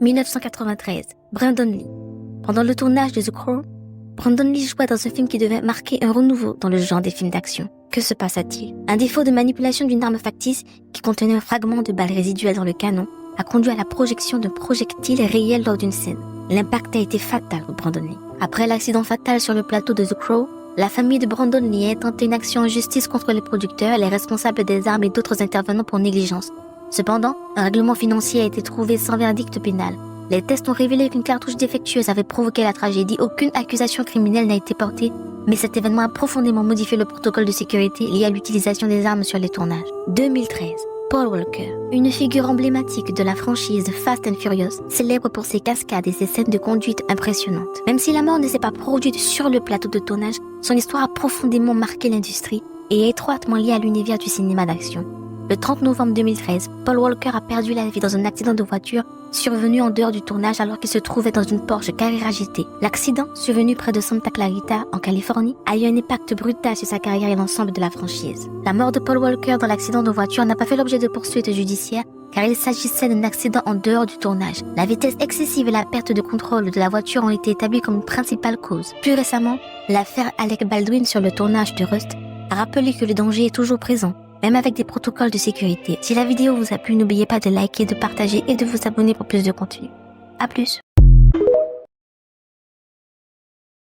1993, Brandon Lee. Pendant le tournage de The Crow, Brandon Lee jouait dans un film qui devait marquer un renouveau dans le genre des films d'action. Que se passa-t-il? Un défaut de manipulation d'une arme factice qui contenait un fragment de balle résiduelle dans le canon a conduit à la projection d'un projectile réel lors d'une scène. L'impact a été fatal pour Brandon Lee. Après l'accident fatal sur le plateau de The Crow, la famille de Brandon Lee a intenté une action en justice contre les producteurs, les responsables des armes et d'autres intervenants pour négligence. Cependant, un règlement financier a été trouvé sans verdict pénal. Les tests ont révélé qu'une cartouche défectueuse avait provoqué la tragédie. Aucune accusation criminelle n'a été portée, mais cet événement a profondément modifié le protocole de sécurité lié à l'utilisation des armes sur les tournages. 2013. Paul Walker, une figure emblématique de la franchise Fast and Furious, célèbre pour ses cascades et ses scènes de conduite impressionnantes. Même si la mort ne s'est pas produite sur le plateau de tournage, son histoire a profondément marqué l'industrie et est étroitement liée à l'univers du cinéma d'action. Le 30 novembre 2013, Paul Walker a perdu la vie dans un accident de voiture survenu en dehors du tournage alors qu'il se trouvait dans une Porsche Carrera GT. L'accident, survenu près de Santa Clarita, en Californie, a eu un impact brutal sur sa carrière et l'ensemble de la franchise. La mort de Paul Walker dans l'accident de voiture n'a pas fait l'objet de poursuites judiciaires car il s'agissait d'un accident en dehors du tournage. La vitesse excessive et la perte de contrôle de la voiture ont été établies comme principales causes. Plus récemment, l'affaire Alec Baldwin sur le tournage de Rust a rappelé que le danger est toujours présent, même avec des protocoles de sécurité. Si la vidéo vous a plu, n'oubliez pas de liker, de partager et de vous abonner pour plus de contenu. À plus!